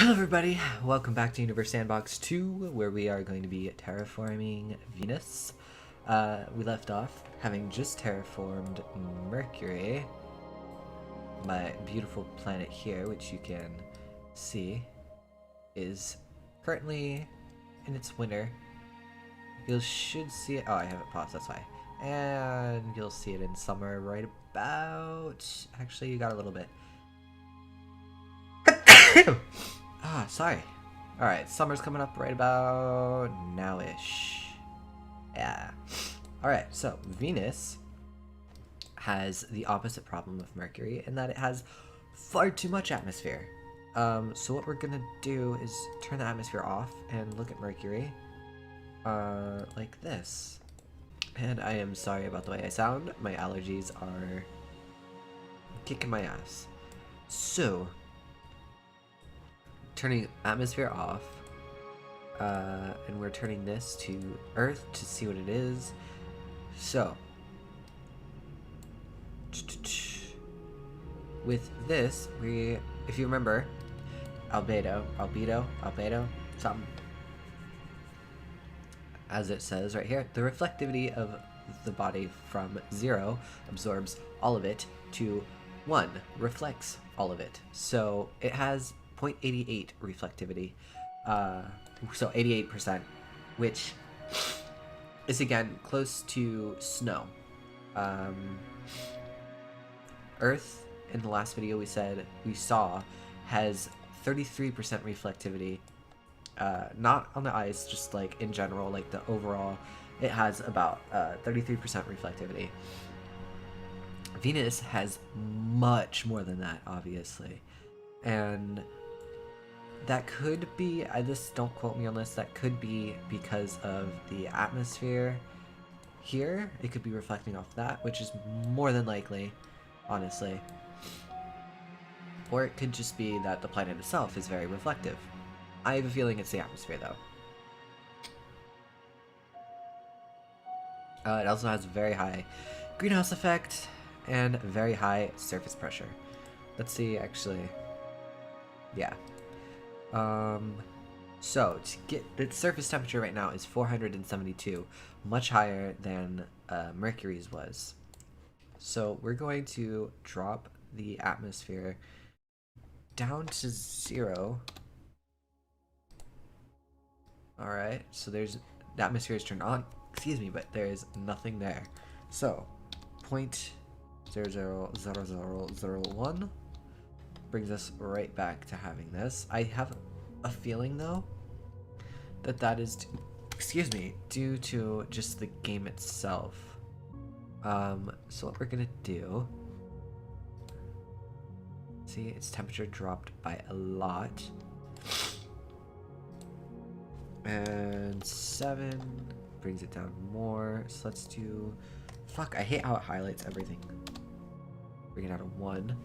Hello everybody, welcome back to Universe Sandbox 2, where we are going to be terraforming Venus. We left off having just terraformed Mercury, my beautiful planet here, which you can see is currently in its winter. You should see it, oh I haven't paused, that's why. And you'll see it in summer right about, actually you got a little bit. Ah, sorry. Alright, summer's coming up right about now-ish. Yeah. Alright, so Venus has the opposite problem of Mercury in that it has far too much atmosphere. So what we're gonna do is turn the atmosphere off and look at Mercury like this. And I am sorry about the way I sound. My allergies are kicking my ass. So, turning atmosphere off, and we're turning this to Earth to see what it is. So, with this, if you remember, albedo, something. As it says right here, the reflectivity of the body from 0 absorbs all of it to 1 reflects all of it. So it has 0.88 reflectivity, so 88%, which is again close to snow. Earth, in the last video we saw, has 33% reflectivity. Not on the ice, just like in general, like the overall, it has about 33% reflectivity. Venus has much more than that, obviously. And that could be, don't quote me on this, that could be because of the atmosphere here. It could be reflecting off that, which is more than likely, honestly. Or it could just be that the planet itself is very reflective. I have a feeling it's the atmosphere, though. It also has very high greenhouse effect and very high surface pressure. Let's see, actually. Yeah. So to get the surface temperature right now is 472, much higher than Mercury's was. So we're going to drop the atmosphere down to 0. Alright, so the atmosphere is turned on, excuse me, but there is nothing there. So 0.000001 brings us right back to having this. I have a feeling, though, that is, excuse me, due to just the game itself. So what we're gonna do, see, its temperature dropped by a lot. And 7 brings it down more, so let's do, fuck, I hate how it highlights everything. Bring it down to 1.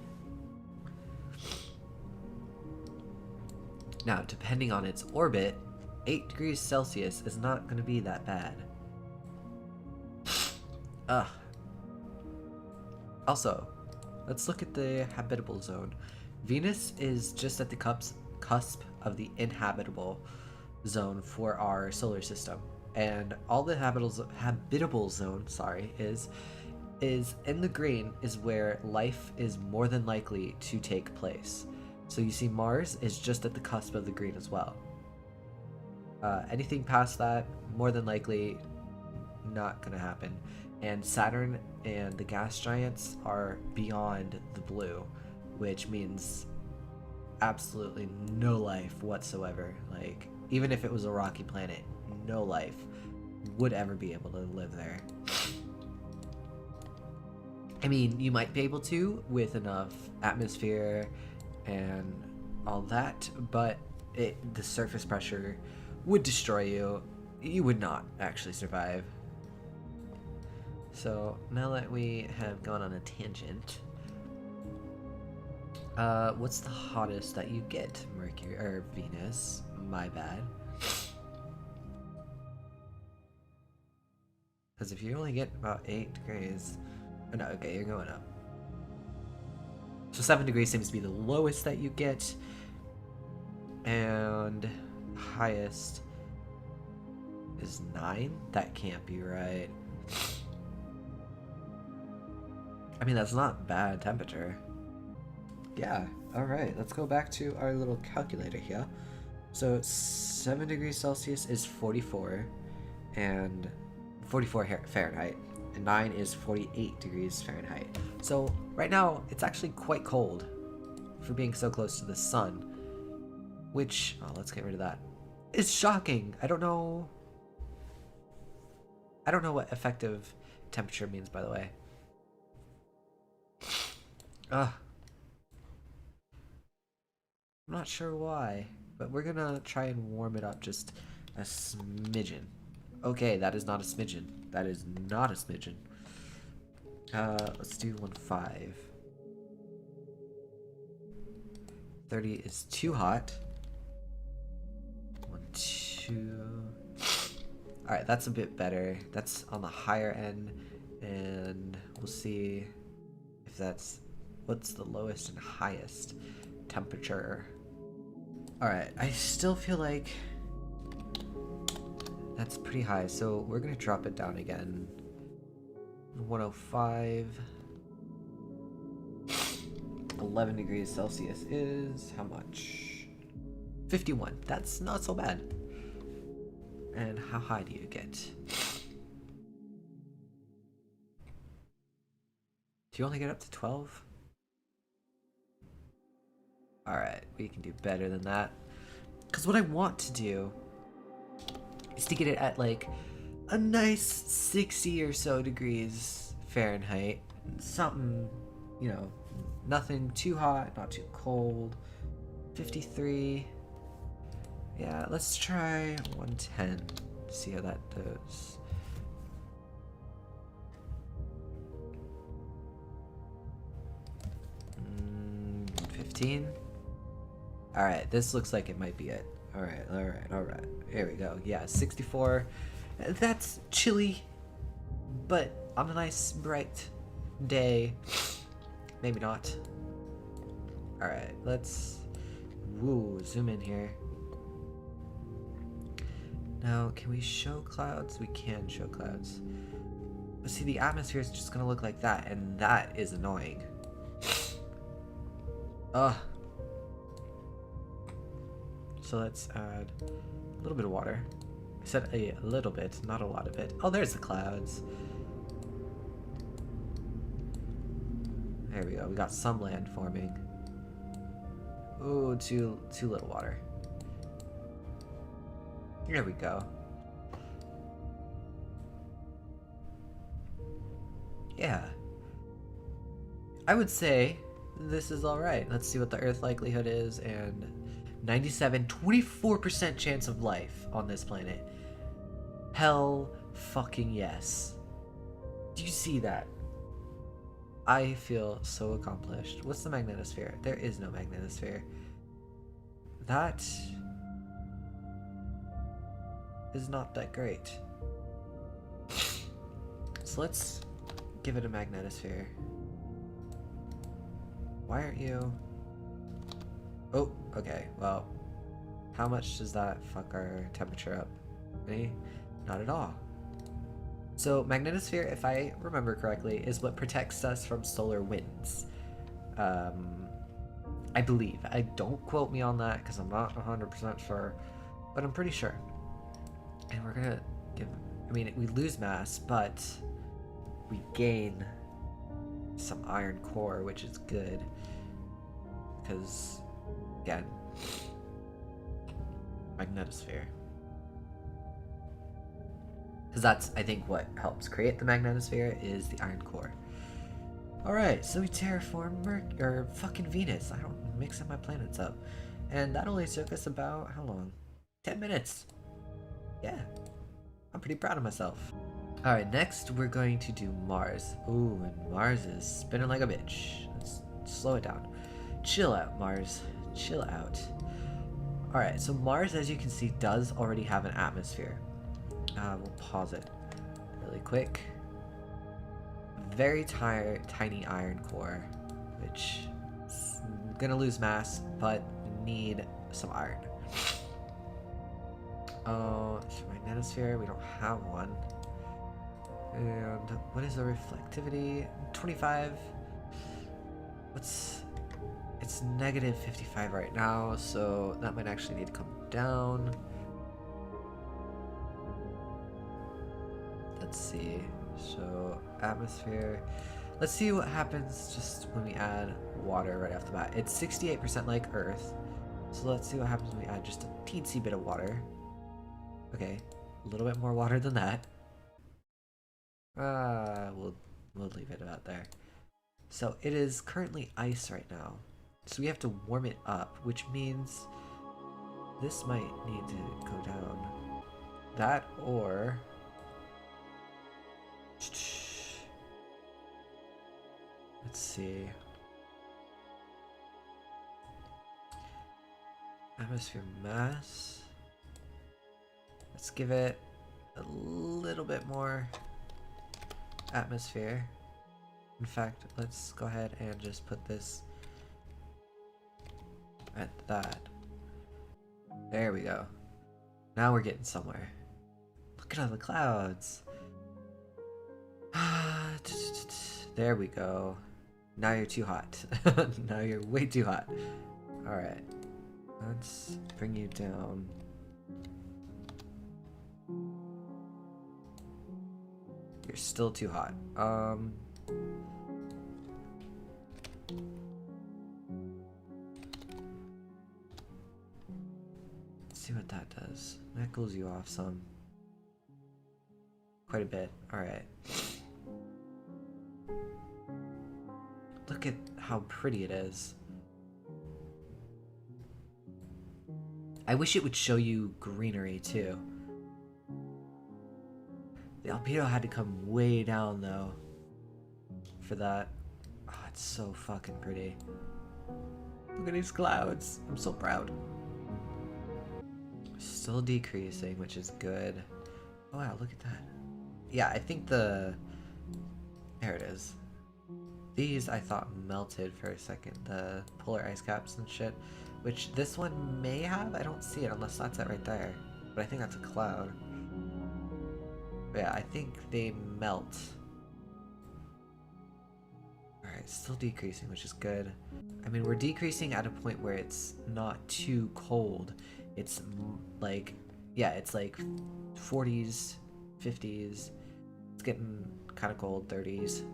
Now, depending on its orbit, 8 degrees Celsius is not going to be that bad. Ugh. Also, let's look at the habitable zone. Venus is just at the cusp of the inhabitable zone for our solar system. And all the habitable zone, is in the green is where life is more than likely to take place. So you see Mars is just at the cusp of the green as well. Anything past that, more than likely, not gonna happen. And Saturn and the gas giants are beyond the blue, which means absolutely no life whatsoever. Like, even if it was a rocky planet, no life would ever be able to live there. I mean, you might be able to with enough atmosphere and all that, but the surface pressure would destroy you. You would not actually survive. So now that we have gone on a tangent, what's the hottest that you get? Mercury or Venus? My bad. Because if you only get about 8 degrees, oh no, okay, you're going up. So 7 degrees seems to be the lowest that you get. And highest is 9? That can't be right. I mean, that's not bad temperature. Yeah, alright, let's go back to our little calculator here. So 7 degrees Celsius is 44, and 44 Fahrenheit, and 9 is 48 degrees Fahrenheit. So right now, it's actually quite cold for being so close to the sun, which, oh, let's get rid of that. It's shocking. I don't know what effective temperature means, by the way. Ugh. I'm not sure why, but we're gonna try and warm it up just a smidgen. Okay, that is not a smidgen. That is not a smidgen. Let's do 1.5. 30 is too hot. 1.2. Alright, that's a bit better. That's on the higher end, and we'll see if that's what's the lowest and highest temperature. Alright, I still feel like that's pretty high, so we're gonna drop it down again. 105. 11 degrees Celsius is how much? 51. That's not so bad. And how high do you get? Do you only get up to 12? Alright, we can do better than that. Because what I want to do is to get it at like a nice 60 or so degrees Fahrenheit. Something, you know, nothing too hot, not too cold. 53. Yeah, let's try 110. See how that does. Mm, 15. Alright, this looks like it might be it. Alright. Here we go. Yeah, 64. That's chilly, but on a nice, bright day, maybe not. Alright, let's zoom in here. Now, can we show clouds? We can show clouds. But see, the atmosphere is just gonna look like that, and that is annoying. Ugh. So let's add a little bit of water. I said a little bit, not a lot of it. Oh, there's the clouds. There we go. We got some land forming. Ooh, too little water. Here we go. Yeah. I would say this is alright. Let's see what the Earth likelihood is, and 97, 24% chance of life on this planet. Hell fucking yes. Do you see that? I feel so accomplished. What's the magnetosphere? There is no magnetosphere. That is not that great. So let's give it a magnetosphere. Why aren't you? Oh, okay, well, how much does that fuck our temperature up? Any? Not at all. So magnetosphere, if I remember correctly, is what protects us from solar winds. I believe. I don't quote me on that because I'm not 100% sure, but I'm pretty sure. And we're gonna give, I mean, we lose mass, but we gain some iron core, which is good. Because, again, magnetosphere. Because that's, I think, what helps create the magnetosphere is the iron core. Alright, so we terraform fucking Venus. I don't mix up my planets up. And that only took us about, how long? 10 minutes. Yeah. I'm pretty proud of myself. Alright, next we're going to do Mars. Ooh, and Mars is spinning like a bitch. Let's slow it down. Chill out, Mars. Chill out. Alright, so Mars, as you can see, does already have an atmosphere. We'll pause it really quick. Very tiny iron core, which is gonna lose mass, but need some iron. Magnetosphere, we don't have one. And what is the reflectivity? 25. It's negative 55 right now, so that might actually need to come down. Let's see. So atmosphere. Let's see what happens just when we add water right off the bat. It's 68% like Earth. So let's see what happens when we add just a teensy bit of water. Okay, a little bit more water than that. We'll leave it about there. So it is currently ice right now. So we have to warm it up, which means this might need to go down. That or... Let's see. Atmosphere mass. Let's give it a little bit more atmosphere. In fact, let's go ahead and just put this at that. There we go. Now we're getting somewhere. Look at all the clouds. There we go. Now you're too hot. Now you're way too hot. Alright. Let's bring you down. You're still too hot. Let's see what that does. That cools you off some. Quite a bit. Alright. Look at how pretty it is. I wish it would show you greenery too. The albedo had to come way down though for that. Oh, it's so fucking pretty. Look at these clouds. I'm so proud. Still decreasing, which is good. Oh wow, look at that. Yeah, I think there it is. These I thought melted for a second, the polar ice caps and shit, which this one may have. I don't see it unless that's it right there, but I think that's a cloud. But yeah, I think they melt. Alright, still decreasing, which is good. I mean, we're decreasing at a point where it's not too cold. It's like, yeah, it's like 40s, 50s. It's getting kind of cold, 30s.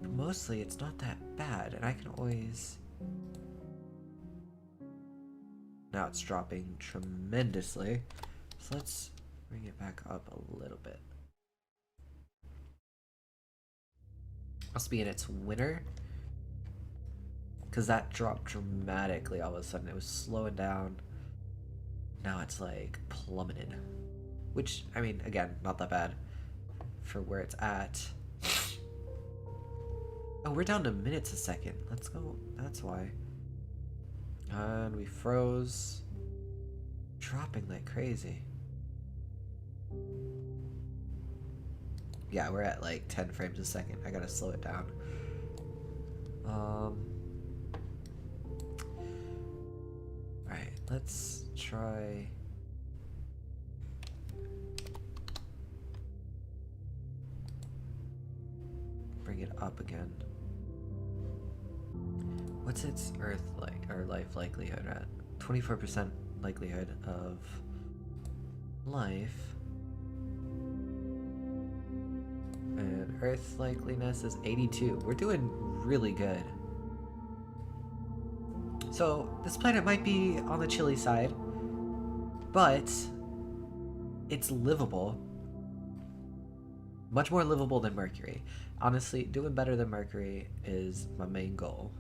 But mostly, it's not that bad, and I can always... Now it's dropping tremendously. So let's bring it back up a little bit. Must be in its winter. Because that dropped dramatically all of a sudden. It was slowing down. Now it's like plummeted. Which, I mean, again, not that bad for where it's at. Oh, we're down to minutes a second. Let's go. That's why. And we froze. Dropping like crazy. Yeah, we're at like 10 frames a second. I gotta slow it down. Alright, let's try... Bring it up again. What's its Earth like, or life likelihood at? 24% likelihood of life. And Earth likeliness is 82. We're doing really good. So this planet might be on the chilly side, but it's livable. Much more livable than Mercury. Honestly, doing better than Mercury is my main goal.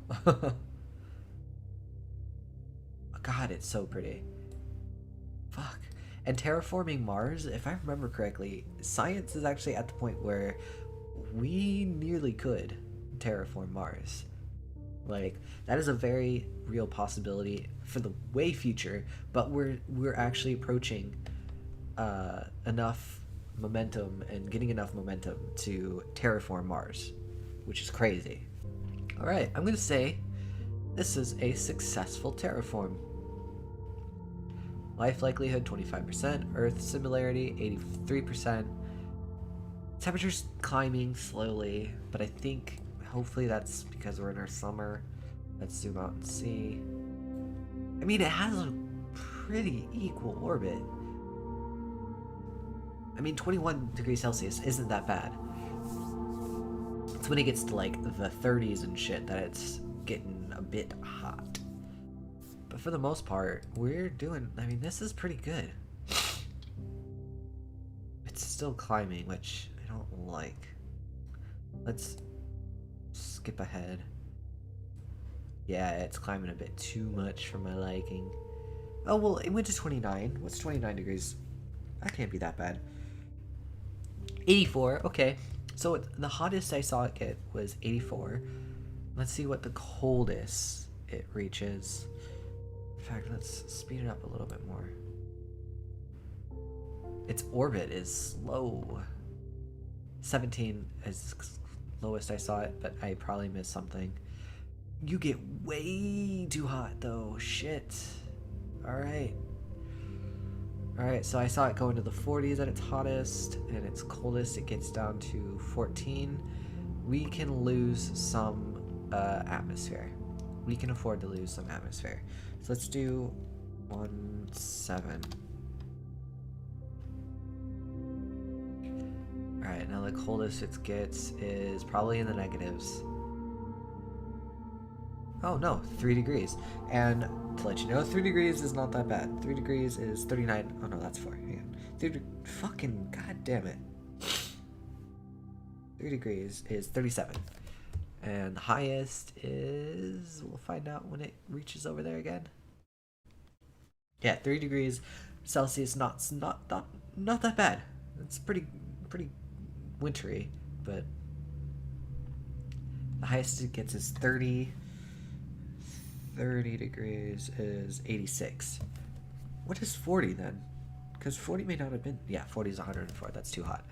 God, it's so pretty. Fuck. And terraforming Mars, if I remember correctly, science is actually at the point where we nearly could terraform Mars. Like, that is a very real possibility for the way future, but we're actually approaching enough momentum and getting enough momentum to terraform Mars, which is crazy. Alright, I'm gonna say This is a successful terraform. Life likelihood 25%, Earth similarity 83%. Temperature's climbing slowly, but I think hopefully that's because we're in our summer. Let's zoom out and see. I mean, it has a pretty equal orbit. I mean, 21 degrees Celsius isn't that bad. It's when it gets to like the 30s and shit that it's getting a bit hot. But for the most part, we're doing, I mean, this is pretty good. It's still climbing, which I don't like. Let's skip ahead. Yeah, it's climbing a bit too much for my liking. Oh, well, it went to 29. What's 29 degrees? That can't be that bad. 84, okay. So the hottest I saw it get was 84. Let's see what the coldest it reaches. In fact, let's speed it up a little bit more. Its orbit is slow. 17 is lowest I saw it, but I probably missed something. You get way too hot though, shit. Alright. Alright, so I saw it go into the 40s at its hottest, and its coldest it gets down to 14. We can lose some atmosphere. We can afford to lose some atmosphere. So let's do 1.7. Alright, now the coldest it gets is probably in the negatives. Oh no, 3 degrees. And to let you know, 3 degrees is not that bad. 3 degrees is 39. Oh no, that's 4. Hang on. Fucking goddamn it. 3 degrees is 37. And the highest is, we'll find out when it reaches over there again. Yeah, 3 degrees Celsius, not that bad. It's pretty wintry, but the highest it gets is 30. 30 degrees is 86. What is 40 then? Because 40 may not have been, yeah, 40 is 104. That's too hot.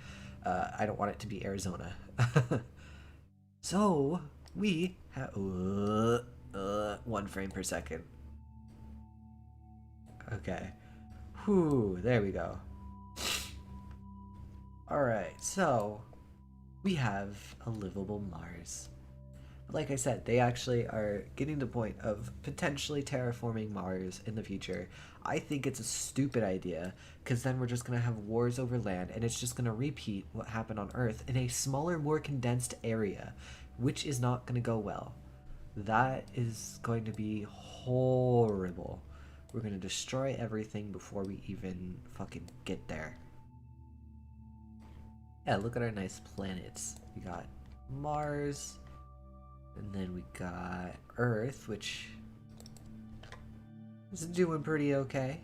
I don't want it to be Arizona. So we have 1 frame per second. Okay. Whew, there we go. Alright, so we have a livable Mars. Like I said, they actually are getting to the point of potentially terraforming Mars in the future. I think it's a stupid idea, because then we're just going to have wars over land, and it's just going to repeat what happened on Earth in a smaller, more condensed area, which is not going to go well. That is going to be horrible. We're going to destroy everything before we even fucking get there. Yeah, look at our nice planets. We got Mars, and then we got Earth, which is doing pretty okay.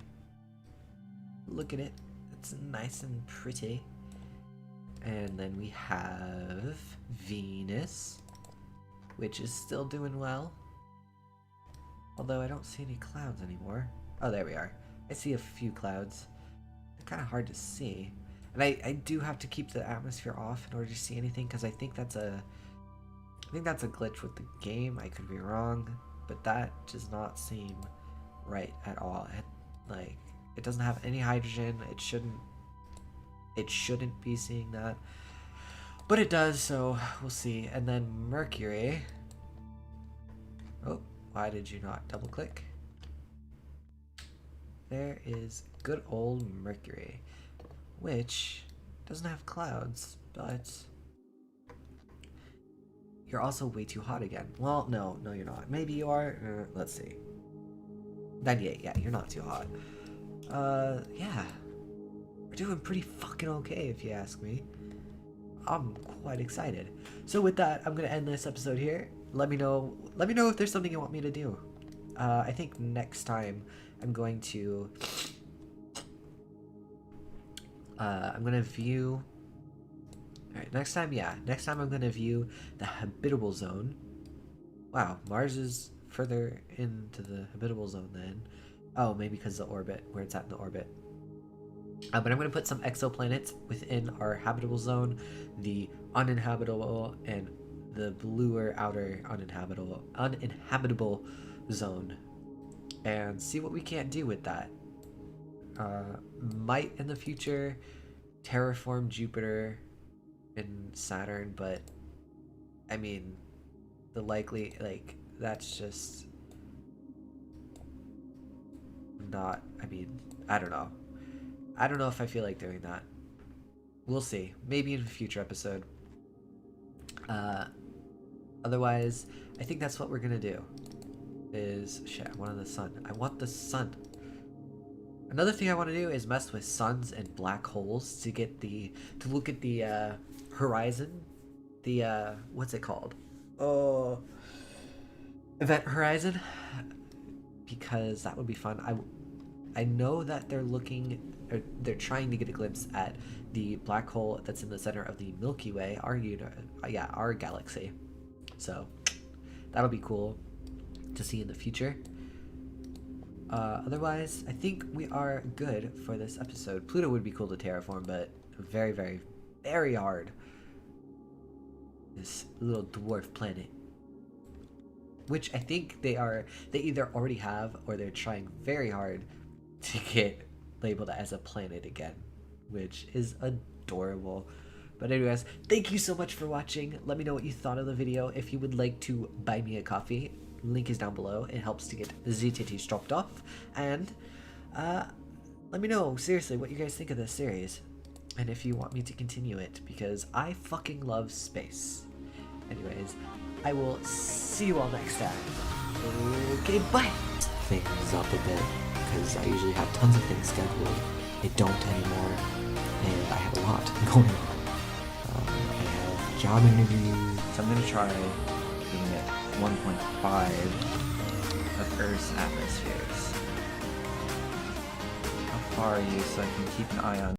Look at it. It's nice and pretty. And then we have Venus, which is still doing well. Although I don't see any clouds anymore. Oh, there we are. I see a few clouds. They're kind of hard to see. And I do have to keep the atmosphere off in order to see anything, because I think that's a glitch with the game. I could be wrong, but that does not seem right at all. It doesn't have any hydrogen. It shouldn't be seeing that, but it does, so we'll see. And then Mercury. Oh, why did you not double click? There is good old Mercury, which doesn't have clouds, but you're also way too hot again. Well, no, you're not. Maybe you are. Let's see. 98, yeah, you're not too hot. Yeah. We're doing pretty fucking okay, if you ask me. I'm quite excited. So with that, I'm gonna end this episode here. Let me know if there's something you want me to do. I think next time I'm going to I'm gonna view. Alright, next time I'm gonna view the habitable zone. Wow, Mars is further into the habitable zone then. Oh, maybe because of the orbit, where it's at in the orbit. But I'm gonna put some exoplanets within our habitable zone, the uninhabitable and the bluer outer uninhabitable zone and see what we can't do with that. Might in the future terraform Jupiter and Saturn, but I mean, the likely, like, that's just not, I mean, I don't know. I don't know if I feel like doing that. We'll see. Maybe in a future episode. Otherwise, I think that's what we're gonna do. Is, shit, I wanted the sun. I want the sun. Another thing I want to do is mess with suns and black holes to get the, to look at the horizon. The, what's it called? Oh, event horizon. Because that would be fun. I know that they're looking, or they're trying to get a glimpse at the black hole that's in the center of the Milky Way, our galaxy. So that'll be cool to see in the future. Otherwise, I think we are good for this episode. Pluto would be cool to terraform, but very, very, very hard. This little dwarf planet. Which I think they either already have or they're trying very hard to get labeled as a planet again, which is adorable. But anyways, thank you so much for watching. Let me know what you thought of the video. If you would like to buy me a coffee, link is down below. It helps to get ZTT dropped off. And let me know, seriously, what you guys think of this series. And if you want me to continue it, because I fucking love space. Anyways, I will see you all next time. Okay, bye! Things up a bit, because I usually have tons of things scheduled. I don't anymore, and I have a lot going on. I have job interviews. So I'm gonna try being at 1.5 of Earth's atmospheres. How far are you so I can keep an eye on